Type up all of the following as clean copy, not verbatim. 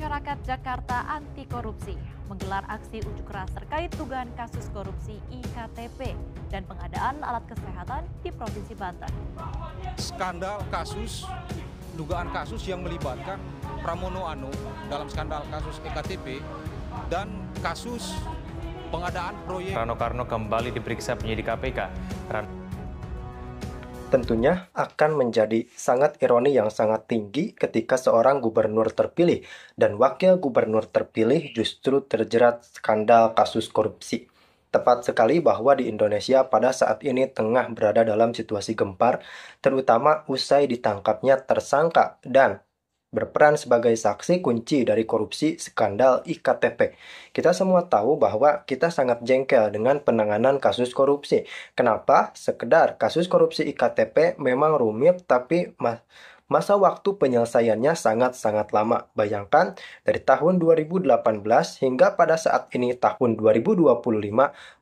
Masyarakat Jakarta Anti Korupsi menggelar aksi unjuk rasa terkait dugaan kasus korupsi IKTP dan pengadaan alat kesehatan di Provinsi Banten. Skandal kasus, dugaan kasus yang melibatkan Pramono Anung dalam skandal kasus EKTP dan kasus pengadaan proyek. Rano Karno kembali diperiksa penyidik KPK. Tentunya akan menjadi sangat ironi yang sangat tinggi ketika seorang gubernur terpilih dan wakil gubernur terpilih justru terjerat skandal kasus korupsi. Tepat sekali bahwa di Indonesia pada saat ini tengah berada dalam situasi gempar, terutama usai ditangkapnya tersangka dan berperan sebagai saksi kunci dari korupsi skandal IKTP. Kita semua tahu bahwa kita sangat jengkel dengan penanganan kasus korupsi. Kenapa? Sekedar kasus korupsi IKTP memang rumit, tapi masa waktu penyelesaiannya sangat-sangat lama. Bayangkan, dari tahun 2018 hingga pada saat ini tahun 2025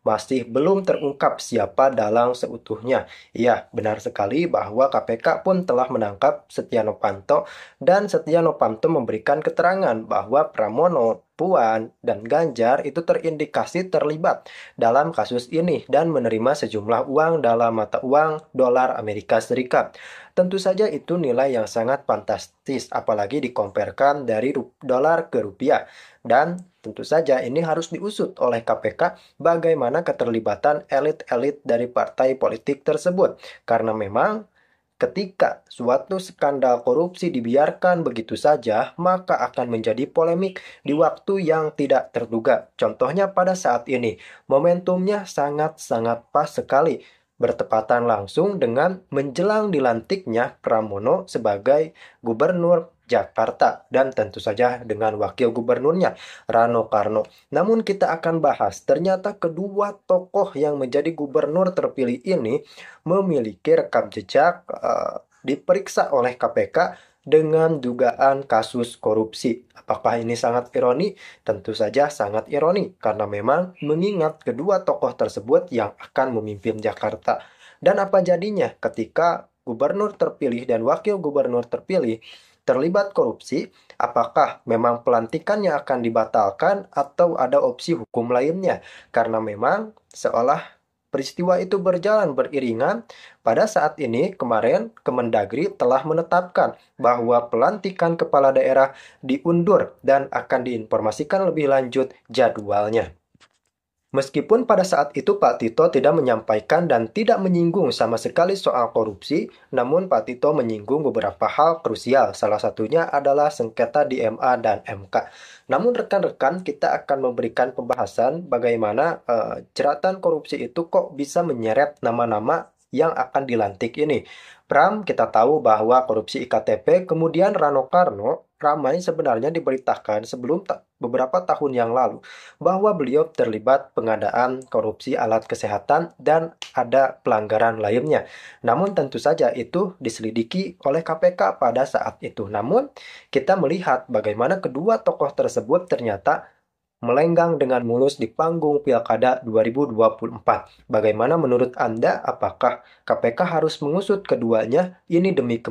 masih belum terungkap siapa dalang seutuhnya. Iya, benar sekali bahwa KPK pun telah menangkap Setia Novanto dan Setia Novanto memberikan keterangan bahwa Pramono, Puan, dan Ganjar itu terindikasi terlibat dalam kasus ini dan menerima sejumlah uang dalam mata uang dolar Amerika Serikat. Tentu saja itu nilai yang sangat fantastis, apalagi dikomparkan dari dolar ke rupiah. Dan tentu saja ini harus diusut oleh KPK bagaimana keterlibatan elit-elit dari partai politik tersebut. Karena memang ketika suatu skandal korupsi dibiarkan begitu saja, maka akan menjadi polemik di waktu yang tidak terduga. Contohnya pada saat ini, momentumnya sangat-sangat pas sekali, bertepatan langsung dengan menjelang dilantiknya Pramono sebagai gubernur Jakarta dan tentu saja dengan wakil gubernurnya Rano Karno. Namun kita akan bahas, ternyata kedua tokoh yang menjadi gubernur terpilih ini memiliki rekam jejak diperiksa oleh KPK dengan dugaan kasus korupsi. Apakah ini sangat ironi? Tentu saja sangat ironi, karena memang mengingat kedua tokoh tersebut yang akan memimpin Jakarta. Dan apa jadinya ketika gubernur terpilih dan wakil gubernur terpilih terlibat korupsi? Apakah memang pelantikannya akan dibatalkan atau ada opsi hukum lainnya? Karena memang seolah peristiwa itu berjalan beriringan. Pada saat ini, kemarin Kemendagri telah menetapkan bahwa pelantikan kepala daerah diundur dan akan diinformasikan lebih lanjut jadwalnya. Meskipun pada saat itu Pak Tito tidak menyampaikan dan tidak menyinggung sama sekali soal korupsi, namun Pak Tito menyinggung beberapa hal krusial. Salah satunya adalah sengketa di MA dan MK. Namun rekan-rekan, kita akan memberikan pembahasan bagaimana jeratan korupsi itu kok bisa menyeret nama-nama yang akan dilantik ini. Pram, kita tahu bahwa korupsi IKTP, kemudian Rano Karno, ramai sebenarnya diberitakan sebelum beberapa tahun yang lalu bahwa beliau terlibat pengadaan korupsi alat kesehatan dan ada pelanggaran lainnya. Namun tentu saja itu diselidiki oleh KPK pada saat itu. Namun kita melihat bagaimana kedua tokoh tersebut ternyata melenggang dengan mulus di panggung Pilkada 2024. Bagaimana menurut Anda, apakah KPK harus mengusut keduanya ini demi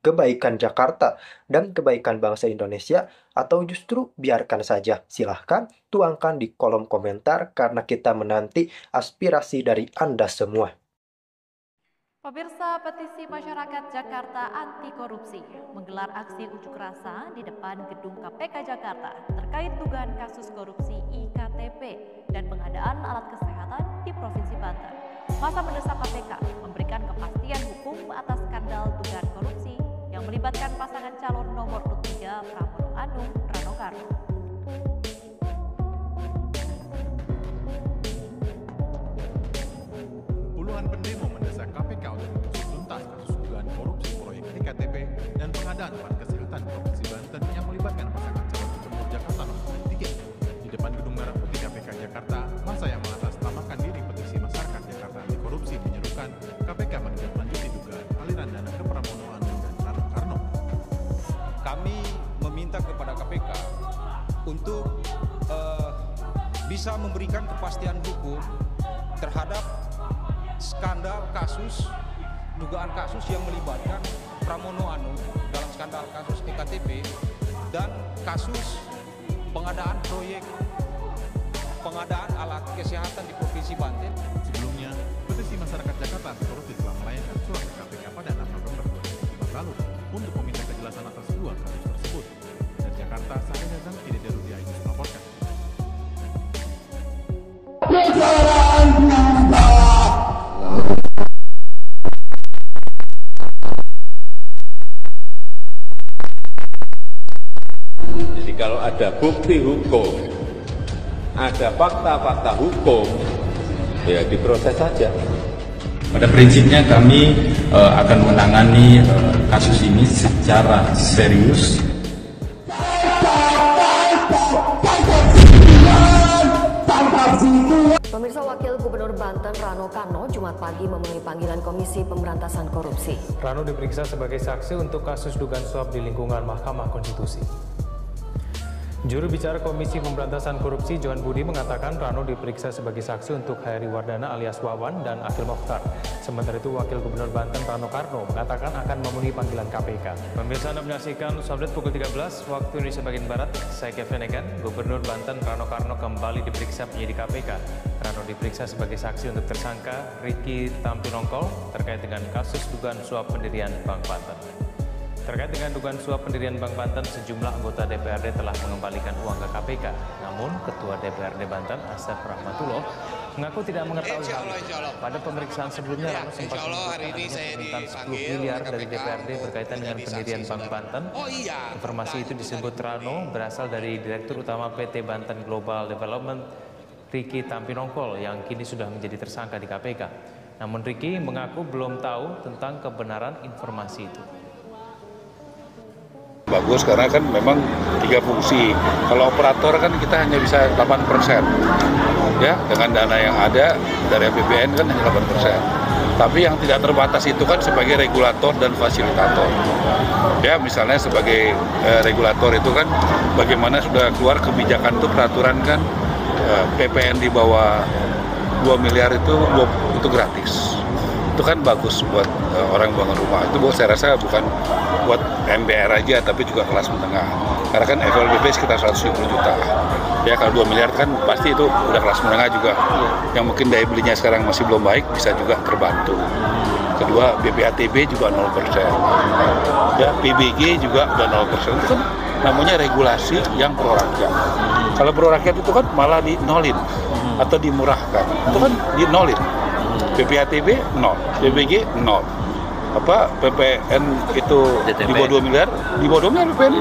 kebaikan Jakarta dan kebaikan bangsa Indonesia, atau justru biarkan saja? Silahkan tuangkan di kolom komentar karena kita menanti aspirasi dari Anda semua. Pemirsa, petisi masyarakat Jakarta Anti Korupsi menggelar aksi unjuk rasa di depan gedung KPK Jakarta terkait dugaan kasus korupsi IKTP dan pengadaan alat kesehatan di Provinsi Banten. Masa mendesak KPK memberikan kepastian hukum atas skandal dugaan korupsi yang melibatkan pasangan calon nomor 3 Pramono Anung Rano Karno. Puluhan pendemo mendesak KPK untuk mengusut tuntas kasus dugaan korupsi proyek IKTP dan pengadaan alat kesehatan Provinsi Banten yang melibatkan pasangan calon gubernur Jakarta nomor 3. Di depan Gedung Merah Putih KPK Jakarta, masa yang mengatasnamakan diri petisi masyarakat Jakarta anti korupsi menyerukan KPK menindaklanjuti dugaan aliran dana ke Pramono Anung dan Rano Karno. Kami meminta kepada KPK untuk bisa memberikan kepastian hukum terhadap skandal kasus, dugaan kasus yang melibatkan Pramono Anung dalam skandal kasus EKTP dan kasus pengadaan proyek pengadaan alat kesehatan di Provinsi Banten. Sebelumnya, petisi masyarakat Jakarta anti korupsi telah melayangkan surat ke KPK pada 6 November 2017 lalu untuk meminta kejelasan atas dua kasus tersebut. Dari Jakarta, saya Zazan, Idede Rudia Yunus melaporkan. Jadi kalau ada bukti hukum, ada fakta-fakta hukum, ya diproses saja. Pada prinsipnya kami akan menangani kasus ini secara serius. Pemirsa, Wakil Gubernur Banten Rano Karno Jumat pagi memenuhi panggilan Komisi Pemberantasan Korupsi. Rano diperiksa sebagai saksi untuk kasus dugaan suap di lingkungan Mahkamah Konstitusi. Juru bicara Komisi Pemberantasan Korupsi Johan Budi mengatakan Rano diperiksa sebagai saksi untuk Hairi Wardana alias Wawan dan Akhil Mokhtar. Sementara itu Wakil Gubernur Banten Rano Karno mengatakan akan memenuhi panggilan KPK. Pemirsa, Anda menyaksikan Update pukul 13 waktu Indonesia bagian Barat. Saya Kevin Egan. Gubernur Banten Rano Karno kembali diperiksa penyidik KPK. Rano diperiksa sebagai saksi untuk tersangka Ricky Tampinongkol terkait dengan kasus dugaan suap pendirian Bank Banten. Terkait dengan dugaan suap pendirian Bank Banten, sejumlah anggota DPRD telah mengembalikan uang ke KPK. Namun, Ketua DPRD Banten, Asep Rahmatullah, mengaku tidak mengetahui hal itu. Pada pemeriksaan sebelumnya, Rano sempat menyebutkan permintaan 10 miliar dari DPRD berkaitan dengan pendirian Bank Banten. Informasi itu disebut Rano berasal dari Direktur Utama PT Banten Global Development, Ricky Tampinongkol, yang kini sudah menjadi tersangka di KPK. Namun Ricky mengaku belum tahu tentang kebenaran informasi itu. Bagus karena kan memang 3 fungsi. Kalau operator kan kita hanya bisa 8%. Ya, dengan dana yang ada dari APBN kan hanya 8%. Tapi yang tidak terbatas itu kan sebagai regulator dan fasilitator. Ya, misalnya sebagai regulator itu kan bagaimana sudah keluar kebijakan itu peraturan kan PPN di bawah 2 miliar itu gratis. Itu kan bagus buat orang bangun rumah. Itu saya rasa bukan buat MBR aja, tapi juga kelas menengah. Karena kan FLBP sekitar 170 juta. Ya kalau 2 miliar kan pasti itu udah kelas menengah juga. Yang mungkin daya belinya sekarang masih belum baik, bisa juga terbantu. Kedua, BPATB juga 0%. Ya, PBG juga udah 0%. Itu kan namanya regulasi yang pro rakyat. Kalau pro rakyat itu kan malah dinolin atau dimurahkan. Itu kan dinolin. BPATB 0, BBG 0. PPN itu di bawah 2 miliar, di bawah 2 miliar PPN.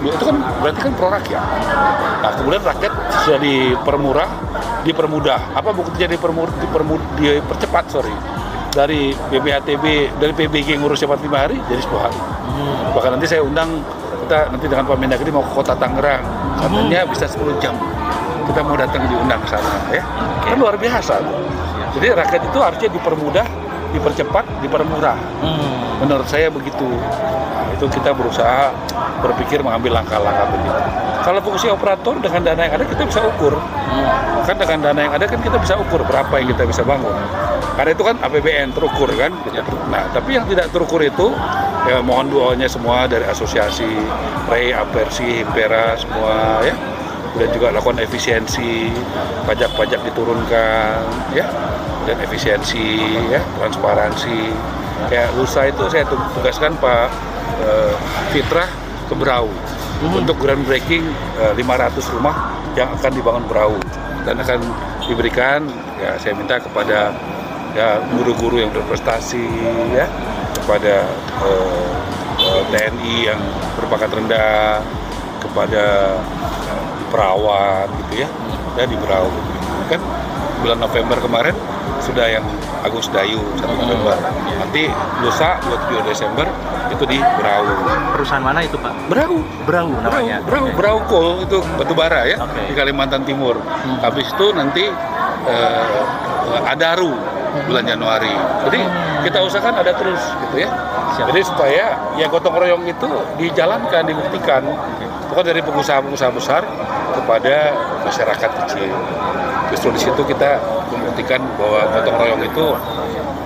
Itu kan berarti kan pro rakyat. Nah, kemudian rakyat sudah dipermudah. Apa buktinya dipercepat, dari BPATB, dari PBG ngurus 45 hari jadi 10 hari. Bahkan nanti saya undang, kita nanti dengan Pak Mendagri mau ke Kota Tangerang, katanya bisa 10 jam. Kita mau datang diundang ke sana, ya. Kan luar biasa. Jadi rakyat itu harusnya dipermudah, dipercepat, dipermurah. Menurut saya begitu. Nah, itu kita berusaha berpikir mengambil langkah-langkah begitu. Kalau fungsi operator dengan dana yang ada kita bisa ukur. Kan dengan dana yang ada kan kita bisa ukur berapa yang kita bisa bangun. Karena itu kan APBN terukur kan. Nah, tapi yang tidak terukur itu ya mohon doanya semua dari asosiasi, REI, Apersi, Himpera semua ya. Kemudian juga lakukan efisiensi, pajak-pajak diturunkan, ya, dan efisiensi, ya, transparansi. Kayak lusa itu saya tugaskan Pak Fitrah ke Berau untuk groundbreaking 500 rumah yang akan dibangun Berau dan akan diberikan, ya, saya minta kepada ya guru-guru yang berprestasi, ya, kepada TNI yang berpangkat rendah, kepada perawat gitu ya, di Berau kan bulan November kemarin sudah yang Agus Dayu 1 November, nanti lusa 27 Desember itu di Berau. Perusahaan mana itu Pak? Berau namanya. Berau Coal itu batubara ya, di Kalimantan Timur. Habis itu nanti Adaru bulan Januari. Jadi kita usahakan ada terus gitu ya. Jadi supaya ya gotong royong itu dijalankan, dibuktikan. Bukan dari pengusaha-pengusaha besar kepada masyarakat kecil. Justru di situ kita membuktikan bahwa gotong royong itu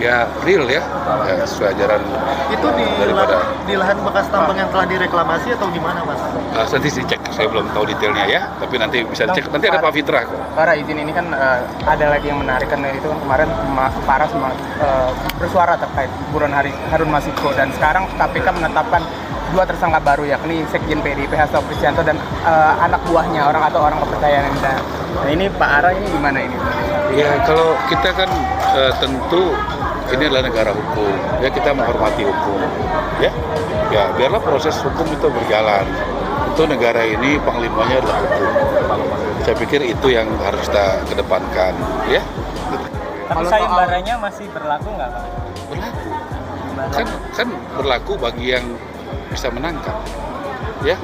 ya real ya sesuai ajaran. Itu di lahan bekas tambang yang telah direklamasi atau di mana Mas? Nanti dicek saya belum tahu detailnya ya, tapi nanti bisa dicek. Nanti ada Pak Fitra kok. Para izin ini kan ada lagi yang menarik kan, itu kan kemarin Paras bersuara terkait buron Harun Masiku, dan sekarang KPK menetapkan 2 tersangka baru, yakni Sekjen PDIP Hasto Kristianto dan anak buahnya, orang kepercayaan. Nah ini Pak Ara ini gimana ini? Ya kalau kita kan tentu ini adalah negara hukum, ya kita menghormati hukum, ya biarlah proses hukum itu berjalan. Itu negara ini panglimanya adalah hukum. Saya pikir itu yang harus kita kedepankan, ya. Tapi sayembaranya masih berlaku nggak, Pak? Berlaku. Kan berlaku bagi yang bisa menangkap, ya.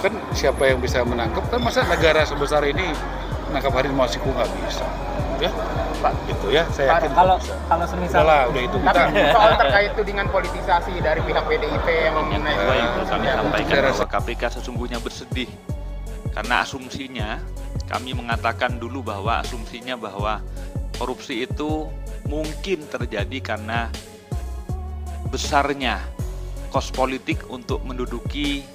Kan siapa yang bisa menangkap? Kan masa negara sebesar ini menangkap Harun Masiku nggak bisa, ya. Pak, gitu ya. Saya yakin. Kalau semisal. Udah itu kita. Soal terkait tudingan politisasi dari pihak PDIP yang mengenai. Kami sampaikan bahwa KPK sesungguhnya bersedih karena asumsinya, kami mengatakan dulu bahwa asumsinya bahwa korupsi itu mungkin terjadi karena besarnya kos politik untuk menduduki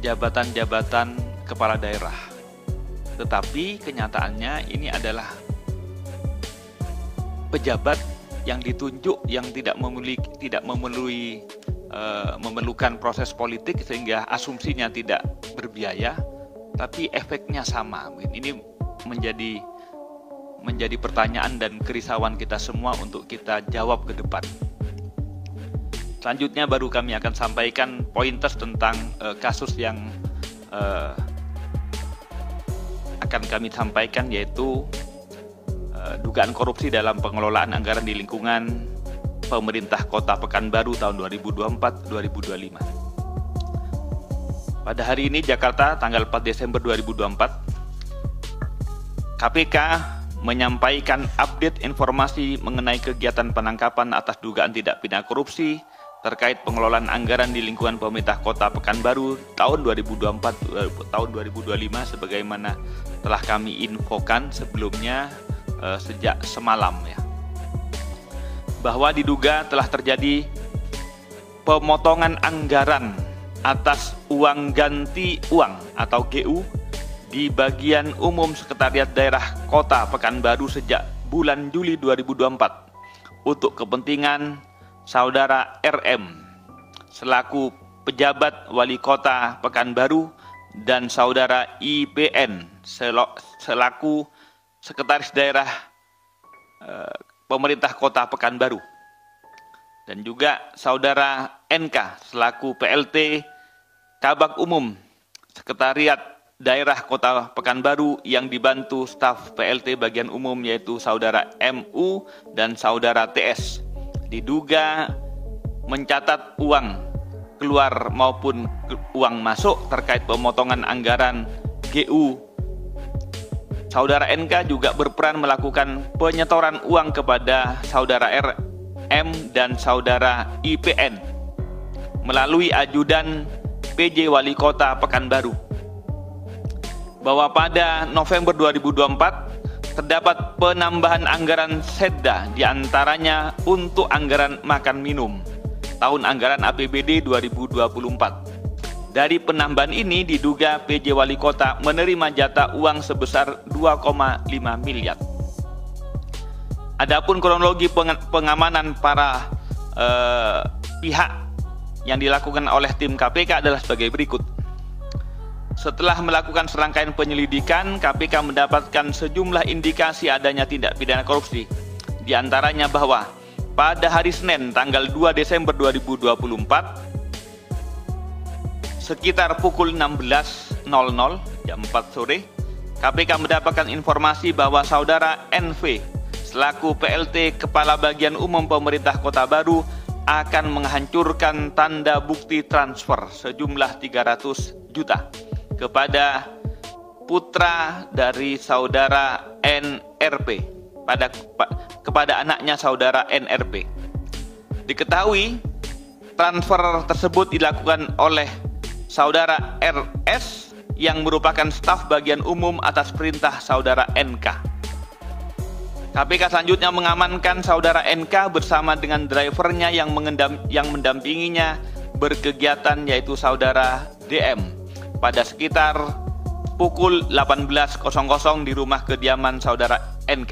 jabatan-jabatan kepala daerah. Tetapi kenyataannya ini adalah pejabat yang ditunjuk yang tidak memerlukan proses politik, sehingga asumsinya tidak berbiaya, tapi efeknya sama. Ini menjadi pertanyaan dan kerisauan kita semua untuk kita jawab ke depan. Selanjutnya baru kami akan sampaikan pointers tentang kasus yang akan kami sampaikan, yaitu dugaan korupsi dalam pengelolaan anggaran di lingkungan pemerintah Kota Pekanbaru tahun 2024-2025. Pada hari ini Jakarta tanggal 4 Desember 2024, KPK menyampaikan update informasi mengenai kegiatan penangkapan atas dugaan tindak pidana korupsi terkait pengelolaan anggaran di lingkungan pemerintah Kota Pekanbaru tahun 2024 tahun 2025 sebagaimana telah kami infokan sebelumnya sejak semalam, ya, bahwa diduga telah terjadi pemotongan anggaran atas uang ganti uang atau GU di bagian umum Sekretariat Daerah Kota Pekanbaru sejak bulan Juli 2024 untuk kepentingan Saudara RM selaku pejabat Wali Kota Pekanbaru dan Saudara IPN selaku Sekretaris Daerah Pemerintah Kota Pekanbaru, dan juga Saudara NK selaku PLT Kabag Umum Sekretariat Daerah Kota Pekanbaru yang dibantu staf PLT bagian umum yaitu Saudara MU dan Saudara TS, diduga mencatat uang keluar maupun uang masuk terkait pemotongan anggaran GU. Saudara NK juga berperan melakukan penyetoran uang kepada Saudara RM dan Saudara IPN melalui ajudan PJ Wali Kota Pekanbaru. Bahwa pada November 2024 terdapat penambahan anggaran Setda, diantaranya untuk anggaran makan minum tahun anggaran APBD 2024. Dari penambahan ini diduga PJ Wali Kota menerima jatah uang sebesar 2,5 miliar. Adapun kronologi pengamanan para pihak yang dilakukan oleh tim KPK adalah sebagai berikut. Setelah melakukan serangkaian penyelidikan, KPK mendapatkan sejumlah indikasi adanya tindak pidana korupsi. Di antaranya bahwa pada hari Senin tanggal 2 Desember 2024 sekitar pukul 16.00 jam 4 sore, KPK mendapatkan informasi bahwa Saudara NV selaku PLT Kepala Bagian Umum Pemerintah Kota Baru akan menghancurkan tanda bukti transfer sejumlah 300 juta kepada putra dari Saudara NRP kepada anaknya Saudara NRP. Diketahui transfer tersebut dilakukan oleh Saudara RS yang merupakan staf bagian umum atas perintah Saudara NK. KPK selanjutnya mengamankan Saudara NK bersama dengan drivernya yang mendampinginya berkegiatan yaitu Saudara DM pada sekitar pukul 18.00 di rumah kediaman saudara NK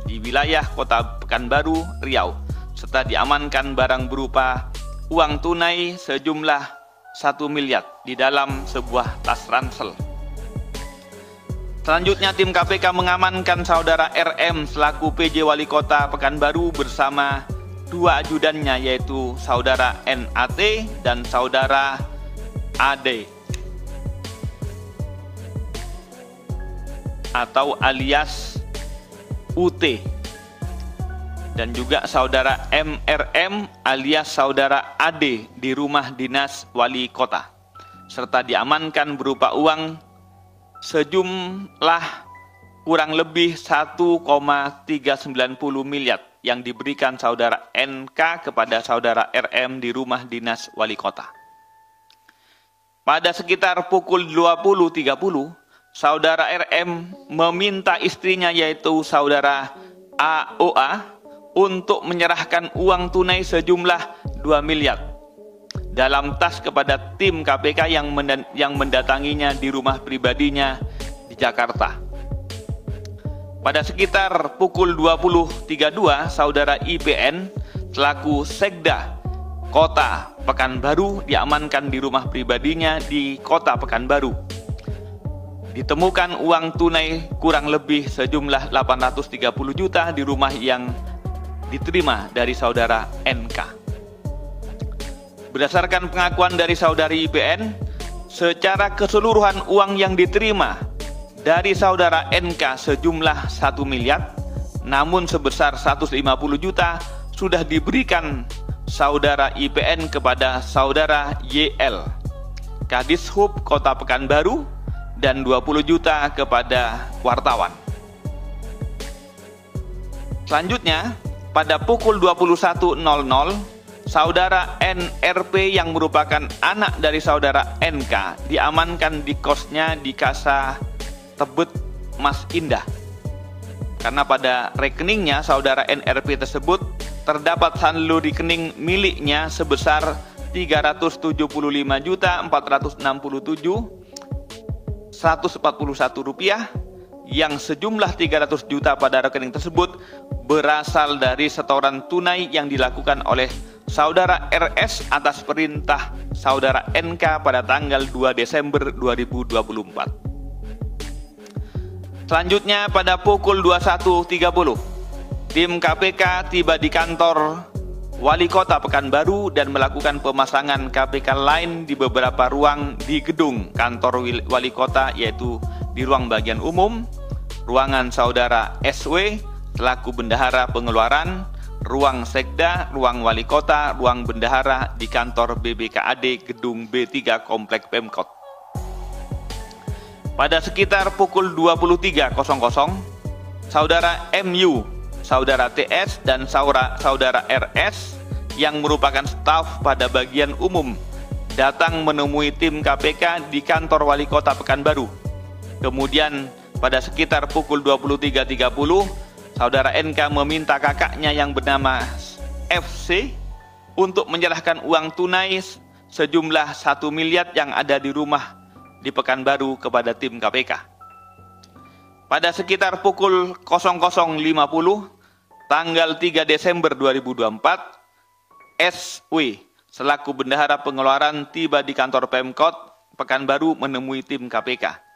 di wilayah Kota Pekanbaru, Riau, serta diamankan barang berupa uang tunai sejumlah 1 miliar di dalam sebuah tas ransel. Selanjutnya tim KPK mengamankan saudara RM selaku PJ Wali Kota Pekanbaru bersama 2 ajudannya, yaitu saudara NAT dan saudara AD atau alias UT, dan juga saudara MRM alias saudara AD di rumah dinas wali kota, serta diamankan berupa uang sejumlah kurang lebih 1,390 miliar yang diberikan saudara NK kepada saudara RM di rumah dinas wali kota. Pada sekitar pukul 20.30, saudara RM meminta istrinya yaitu saudara AOA untuk menyerahkan uang tunai sejumlah 2 miliar dalam tas kepada tim KPK yang mendatanginya di rumah pribadinya di Jakarta. Pada sekitar pukul 20.32, saudara IPN selaku Sekda Kota Pekanbaru diamankan di rumah pribadinya di Kota Pekanbaru. Ditemukan uang tunai kurang lebih sejumlah 830 juta di rumah yang diterima dari saudara NK. Berdasarkan pengakuan dari saudari IPN, secara keseluruhan uang yang diterima dari saudara NK sejumlah 1 miliar, namun sebesar 150 juta sudah diberikan saudara IPN kepada saudara YL, Kadishub Kota Pekanbaru, dan 20 juta kepada wartawan. Selanjutnya, pada pukul 21.00, saudara NRP yang merupakan anak dari saudara NK diamankan di kosnya di Kasa Tebet Mas Indah. Karena pada rekeningnya saudara NRP tersebut terdapat saldo rekening miliknya sebesar 375.467.141 rupiah, yang sejumlah 300 juta pada rekening tersebut berasal dari setoran tunai yang dilakukan oleh saudara RS atas perintah saudara NK pada tanggal 2 Desember 2024. Selanjutnya pada pukul 21.30, tim KPK tiba di kantor Wali Kota Pekanbaru dan melakukan pemasangan KPK lain di beberapa ruang di gedung kantor Wali Kota, yaitu di ruang bagian umum, ruangan saudara SW selaku bendahara pengeluaran, ruang Sekda, ruang Wali Kota, ruang bendahara di kantor BBKAD Gedung B3 Komplek Pemkot. Pada sekitar pukul 23.00, saudara MU, saudara TS, dan saudara RS yang merupakan staf pada bagian umum datang menemui tim KPK di kantor Wali Kota Pekanbaru. Kemudian pada sekitar pukul 23.30, saudara NK meminta kakaknya yang bernama FC untuk menyerahkan uang tunai sejumlah 1 miliar yang ada di rumah di Pekanbaru kepada tim KPK. Pada sekitar pukul 00.50 tanggal 3 Desember 2024, SW selaku bendahara pengeluaran tiba di kantor Pemkot Pekanbaru menemui tim KPK.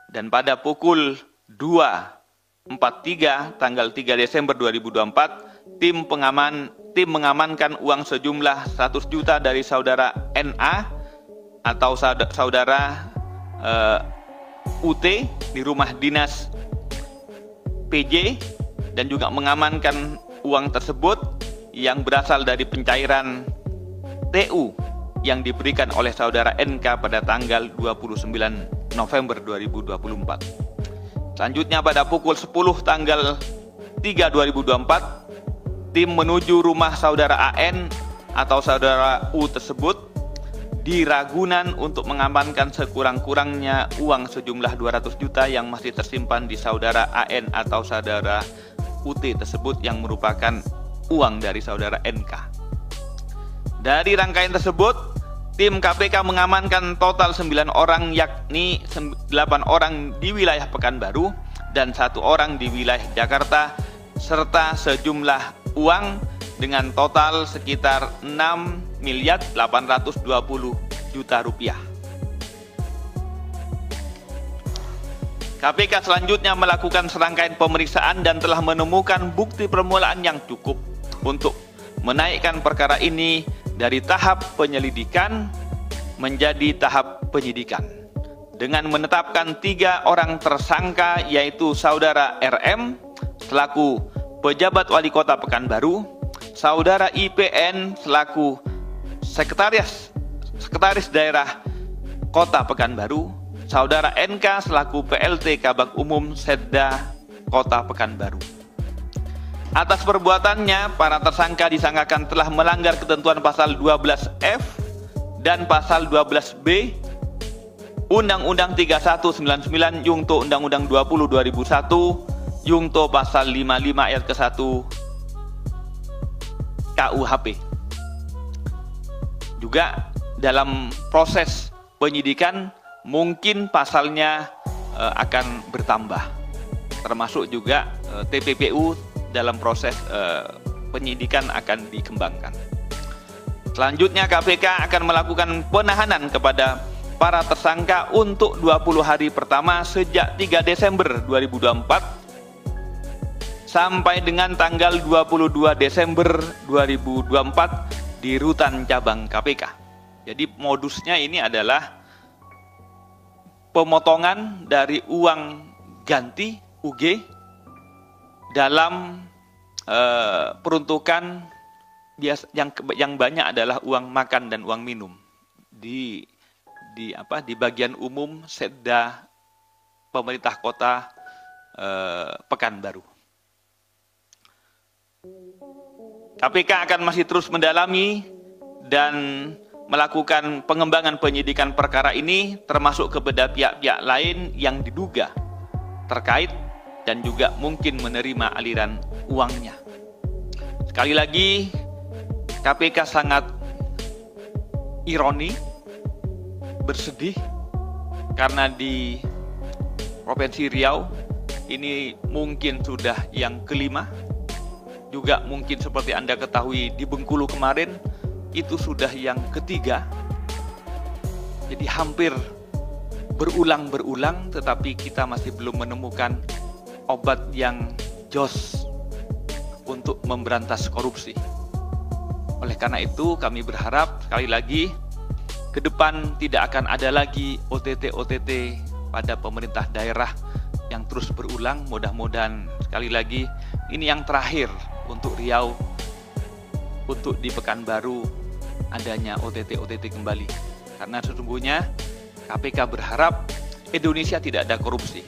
Dan pada pukul 2.43 tanggal 3 Desember 2024, tim mengamankan uang sejumlah 100 juta dari saudara NA atau saudara UT di rumah dinas PJ, dan juga mengamankan uang tersebut yang berasal dari pencairan TU yang diberikan oleh saudara NK pada tanggal 29 November 2024. Selanjutnya pada pukul 10 tanggal 3 2024, tim menuju rumah saudara AN atau saudara U tersebut di Ragunan untuk mengamankan sekurang-kurangnya uang sejumlah 200 juta yang masih tersimpan di saudara AN atau saudara UT tersebut yang merupakan uang dari saudara NK. Dari rangkaian tersebut, tim KPK mengamankan total 9 orang, yakni 8 orang di wilayah Pekanbaru dan 1 orang di wilayah Jakarta, serta sejumlah uang dengan total sekitar 6.820.000.000 rupiah. KPK selanjutnya melakukan serangkaian pemeriksaan dan telah menemukan bukti permulaan yang cukup untuk menaikkan perkara ini dari tahap penyelidikan menjadi tahap penyidikan dengan menetapkan 3 orang tersangka, yaitu Saudara RM selaku pejabat wali kota Pekanbaru, Saudara IPN selaku sekretaris daerah kota Pekanbaru, Saudara NK selaku PLT Kabag Umum Setda Kota Pekanbaru. Atas perbuatannya, para tersangka disangkakan telah melanggar ketentuan pasal 12F dan pasal 12B Undang-Undang 3199 Yungto Undang-Undang 20/2001 Yungto pasal 55 ayat ke-1 KUHP. Juga dalam proses penyidikan mungkin pasalnya akan bertambah, termasuk juga TPPU dalam proses penyidikan akan dikembangkan. Selanjutnya KPK akan melakukan penahanan kepada para tersangka untuk 20 hari pertama sejak 3 Desember 2024 sampai dengan tanggal 22 Desember 2024 di rutan cabang KPK. Jadi modusnya ini adalah pemotongan dari uang ganti UG dalam peruntukan yang banyak adalah uang makan dan uang minum di bagian umum Setda pemerintah kota Pekanbaru. KPK akan masih terus mendalami dan melakukan pengembangan penyidikan perkara ini, termasuk kepada pihak-pihak lain yang diduga terkait dan juga mungkin menerima aliran uangnya. Sekali lagi, KPK sangat ironi, bersedih, karena di Provinsi Riau ini mungkin sudah yang kelima, juga mungkin seperti Anda ketahui di Bengkulu kemarin itu sudah yang ketiga. Jadi hampir berulang-berulang, tetapi kita masih belum menemukan obat yang jos untuk memberantas korupsi. Oleh karena itu kami berharap sekali lagi ke depan tidak akan ada lagi OTT pada pemerintah daerah yang terus berulang. Mudah-mudahan sekali lagi ini yang terakhir untuk Riau, untuk di Pekanbaru adanya OTT kembali. Karena sesungguhnya KPK berharap Indonesia tidak ada korupsi.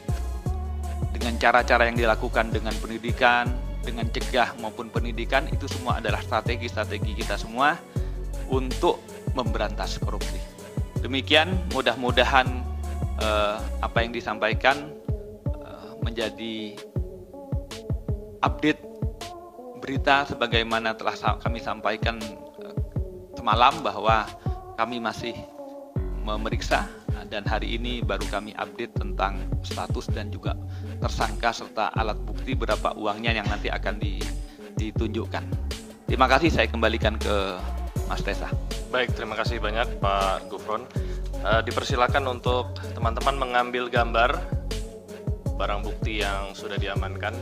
Dengan cara-cara yang dilakukan dengan pendidikan, dengan cegah maupun pendidikan, itu semua adalah strategi-strategi kita semua untuk memberantas korupsi. Demikian, mudah-mudahan apa yang disampaikan menjadi update berita sebagaimana telah kami sampaikan semalam, bahwa kami masih memeriksa dan hari ini baru kami update tentang status dan juga tersangka serta alat bukti berapa uangnya yang nanti akan ditunjukkan. Terima kasih, saya kembalikan ke Mas Tesa. Baik, terima kasih banyak Pak Gufron. Dipersilakan untuk teman-teman mengambil gambar barang bukti yang sudah diamankan.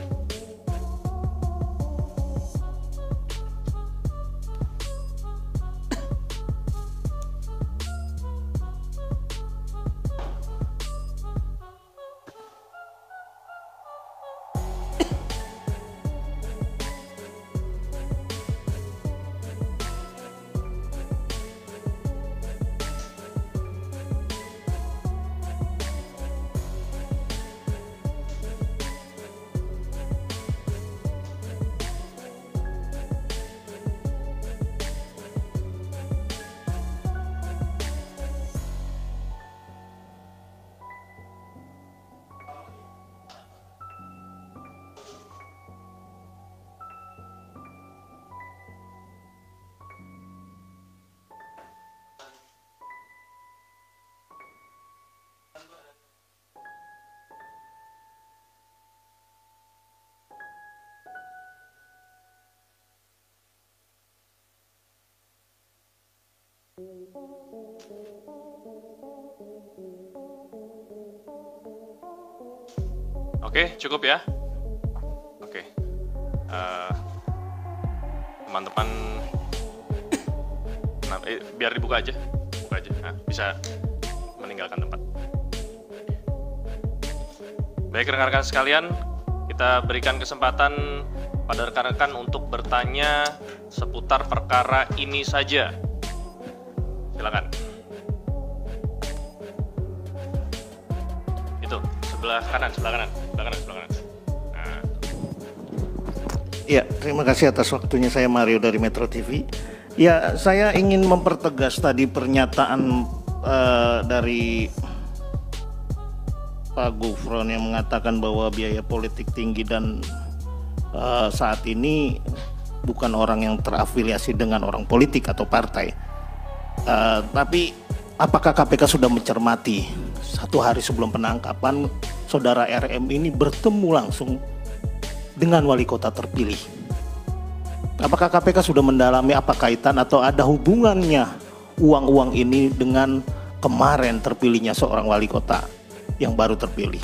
Oke, cukup ya. Oke, teman-teman, biar dibuka aja, nah, bisa meninggalkan tempat. Baik rekan-rekan sekalian, kita berikan kesempatan pada rekan-rekan untuk bertanya seputar perkara ini saja. Silakan. Itu sebelah kanan. Nah. Ya, terima kasih atas waktunya. Saya Mario dari Metro TV. Ya, saya ingin mempertegas tadi pernyataan dari Pak Gufron yang mengatakan bahwa biaya politik tinggi dan saat ini bukan orang yang terafiliasi dengan orang politik atau partai. Tapi apakah KPK sudah mencermati 1 hari sebelum penangkapan saudara RM ini bertemu langsung dengan wali kota terpilih? Apakah KPK sudah mendalami apa kaitan atau ada hubungannya uang-uang ini dengan kemarin terpilihnya seorang wali kota yang baru terpilih?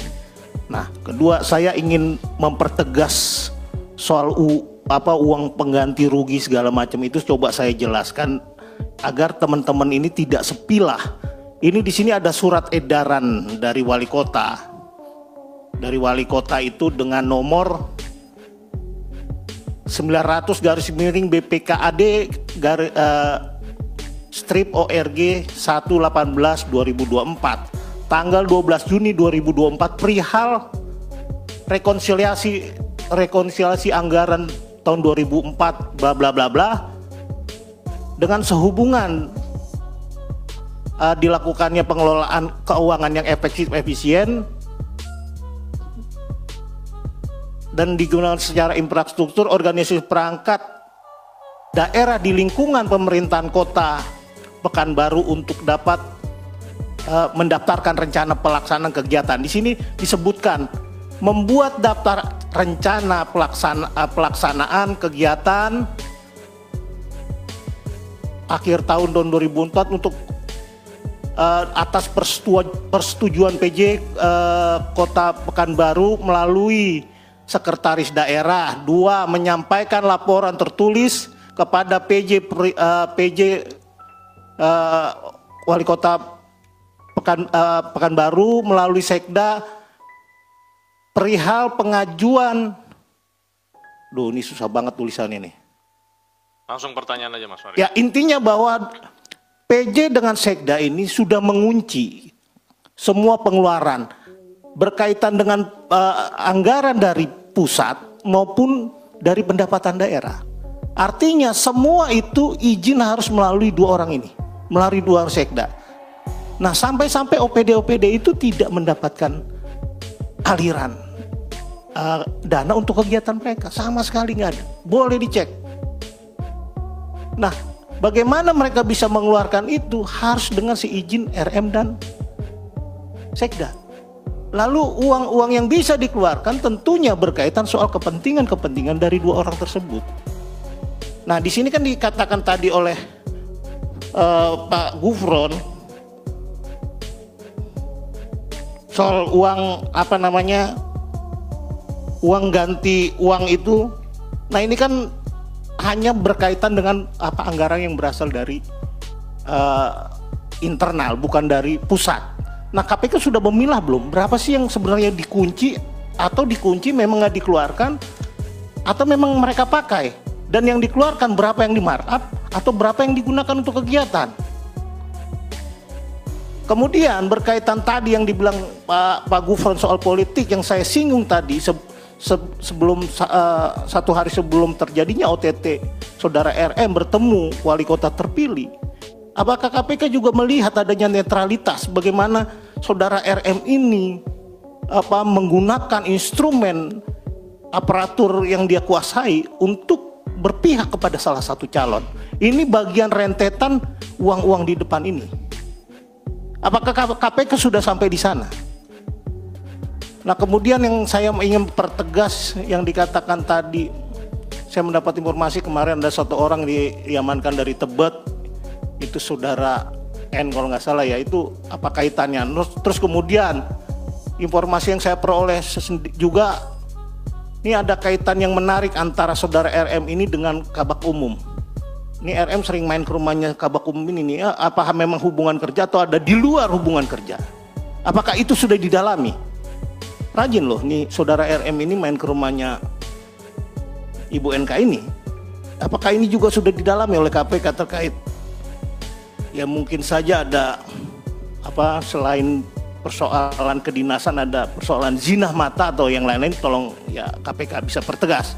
Nah, kedua, saya ingin mempertegas soal uang pengganti rugi segala macam itu, coba saya jelaskan agar teman-teman ini tidak sepilah. Ini di sini ada surat edaran dari wali kota. Dari wali kota itu dengan nomor 900/BPKAD strip ORG 1/18/2024 tanggal 12 Juni 2024 perihal rekonsiliasi anggaran tahun 2004 bla bla bla bla dengan sehubungan dilakukannya pengelolaan keuangan yang efektif efisien dan digunakan secara infrastruktur organisasi perangkat daerah di lingkungan pemerintahan kota Pekanbaru untuk dapat mendaftarkan rencana pelaksanaan kegiatan. Di sini disebutkan membuat daftar rencana pelaksanaan kegiatan akhir tahun 2004 untuk atas persetujuan PJ Kota Pekanbaru melalui Sekretaris Daerah. 2. Menyampaikan laporan tertulis kepada PJ Wali Kota Pekanbaru melalui Sekda perihal pengajuan. Ini susah banget tulisannya nih. Langsung pertanyaan aja Mas Mario. Ya, intinya bahwa PJ dengan Sekda ini sudah mengunci semua pengeluaran berkaitan dengan anggaran dari pusat maupun dari pendapatan daerah. Artinya semua itu izin harus melalui 2 orang ini, melalui 2 Sekda. Nah, sampai OPD itu tidak mendapatkan aliran dana untuk kegiatan mereka, sama sekali nggak ada. Boleh dicek. Nah, bagaimana mereka bisa mengeluarkan itu? Harus dengan seizin RM dan Sekda. Lalu uang-uang yang bisa dikeluarkan tentunya berkaitan soal kepentingan dari 2 orang tersebut. Nah, di sini kan dikatakan tadi oleh Pak Gufron soal uang uang ganti uang itu. Nah, ini kan hanya berkaitan dengan anggaran yang berasal dari internal, bukan dari pusat. Nah, KPK sudah memilah belum berapa sih yang sebenarnya dikunci atau dikunci memang nggak dikeluarkan atau memang mereka pakai, dan yang dikeluarkan berapa yang di markup atau berapa yang digunakan untuk kegiatan. Kemudian berkaitan tadi yang dibilang Pak Gufron soal politik yang saya singgung tadi sebelum 1 hari sebelum terjadinya OTT saudara RM bertemu wali kota terpilih. Apakah KPK juga melihat adanya netralitas, bagaimana saudara RM ini menggunakan instrumen aparatur yang dia kuasai untuk berpihak kepada salah satu calon? Ini bagian rentetan uang-uang di depan ini. Apakah KPK sudah sampai di sana? Nah, kemudian yang saya ingin pertegas yang dikatakan tadi, saya mendapat informasi kemarin ada 1 orang diamankan dari Tebet itu saudara N kalau nggak salah ya, itu apa kaitannya? Terus kemudian informasi yang saya peroleh juga, ini ada kaitan yang menarik antara saudara RM ini dengan Kabak Umum. Ini RM sering main ke rumahnya Kabak Umum ini nih, apakah memang hubungan kerja atau ada di luar hubungan kerja? Apakah itu sudah didalami? Rajin loh, nih saudara RM ini main ke rumahnya Ibu NK ini. Apakah ini juga sudah didalami oleh KPK terkait? Ya mungkin saja ada selain persoalan kedinasan ada persoalan zina mata atau yang lain-lain, tolong ya KPK bisa pertegas.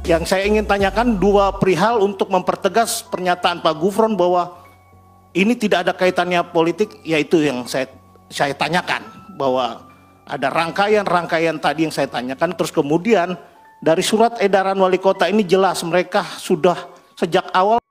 Yang saya ingin tanyakan dua perihal untuk mempertegas pernyataan Pak Gufron bahwa ini tidak ada kaitannya politik, yaitu yang saya tanyakan bahwa ada rangkaian tadi yang saya tanyakan. Terus kemudian dari surat edaran wali kota ini jelas mereka sudah sejak awal